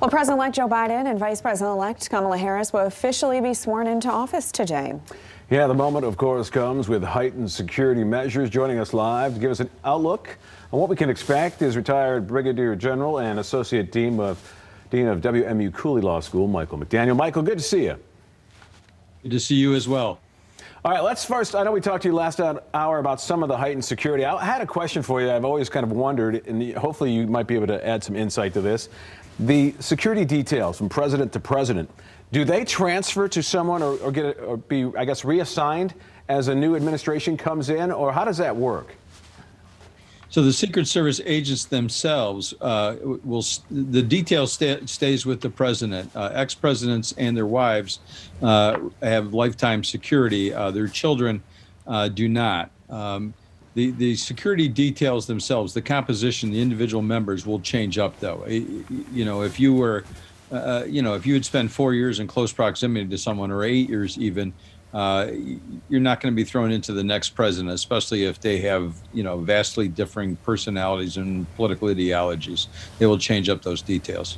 Well, President-elect Joe Biden and Vice President-elect Kamala Harris will officially be sworn into office today. Yeah, the moment, of course, comes with heightened security measures. Joining us live to give us an outlook on what we can expect is retired Brigadier General and Associate Dean of WMU Cooley Law School, Michael McDaniel. Michael, good to see you. Good to see you as well. All right, let's first, I know we talked to you last hour about some of the heightened security. I had a question for you. I've always kind of wondered, and hopefully you might be able to add some insight to this. The security details from president to president, do they transfer to someone or be, I guess, reassigned as a new administration comes in, or how does that work? So the Secret Service agents themselves the detail stays with the president. Ex-presidents and their wives have lifetime security. Their children do not. The security details themselves, the composition, the individual members will change up, though. You know, if you were, if you had spent 4 years in close proximity to someone, or 8 years even, you're not going to be thrown into the next president, especially if they have, vastly differing personalities and political ideologies. They will change up those details.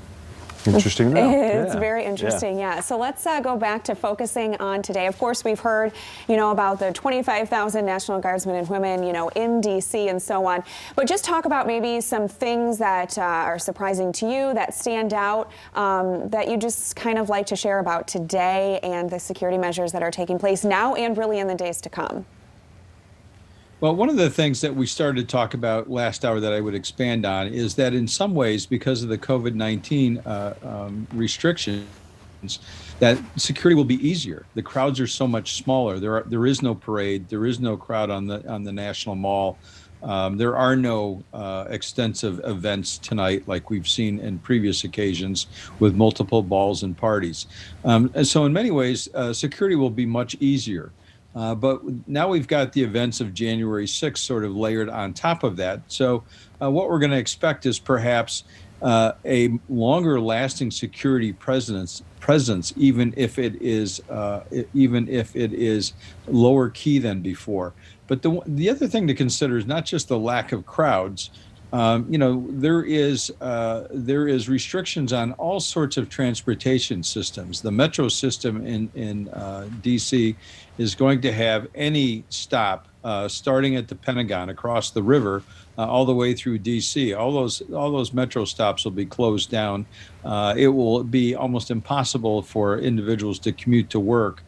Interesting. It's very interesting, yeah. So let's go back to focusing on today. Of course, we've heard, about the 25,000 National Guardsmen and women, in D.C. and so on. But just talk about maybe some things that are surprising to you, that stand out, that you just kind of like to share about today and the security measures that are taking place now and really in the days to come. Well, one of the things that we started to talk about last hour that I would expand on is that in some ways, because of the COVID-19 restrictions, that security will be easier. The crowds are so much smaller. There is no parade. There is no crowd on the National Mall. There are no extensive events tonight like we've seen in previous occasions with multiple balls and parties. And so in many ways, security will be much easier. But now we've got the events of January 6th sort of layered on top of that. So what we're going to expect is perhaps a longer lasting security presence, even if it is lower key than before. But the other thing to consider is not just the lack of crowds. There is restrictions on all sorts of transportation systems. The metro system in D.C. is going to have any stop starting at the Pentagon across the river all the way through D.C. All those metro stops will be closed down. It will be almost impossible for individuals to commute to work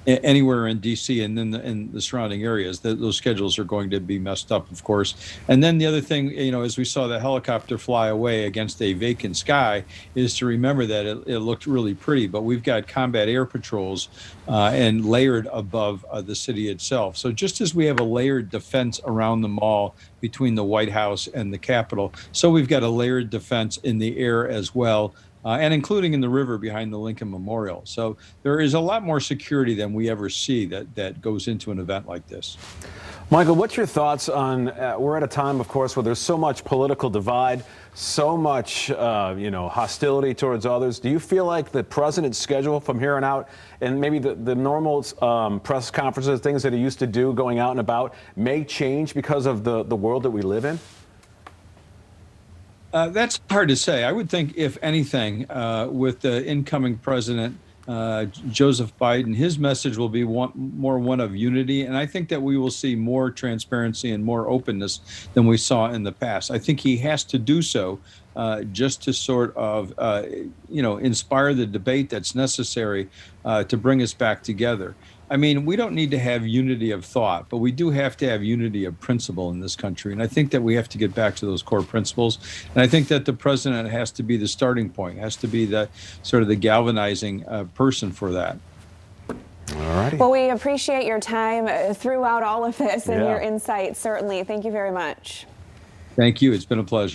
anywhere in D.C. and then in the surrounding areas. Those schedules are going to be messed up, of course. And then the other thing, as we saw the helicopter fly away against a vacant sky, is to remember that it looked really pretty, but we've got combat air patrols and layered above the city itself. So just as we have a layered defense around the mall between the White House and the Capitol, so we've got a layered defense in the air as well. And including in the river behind the Lincoln Memorial. So there is a lot more security than we ever see that goes into an event like this. Michael, what's your thoughts on, we're at a time, of course, where there's so much political divide, so much, hostility towards others. Do you feel like the president's schedule from here on out, and maybe the normal press conferences, things that he used to do going out and about, may change because of the world that we live in? That's hard to say. I would think, if anything, with the incoming president, Joseph Biden, his message will be more one of unity. And I think that we will see more transparency and more openness than we saw in the past. I think he has to do so just to sort of, inspire the debate that's necessary to bring us back together. I mean, we don't need to have unity of thought, but we do have to have unity of principle in this country. And I think that we have to get back to those core principles. And I think that the president has to be the starting point, has to be the sort of the galvanizing person for that. All righty. Well, we appreciate your time throughout all of this and your insights, certainly. Thank you very much. Thank you. It's been a pleasure.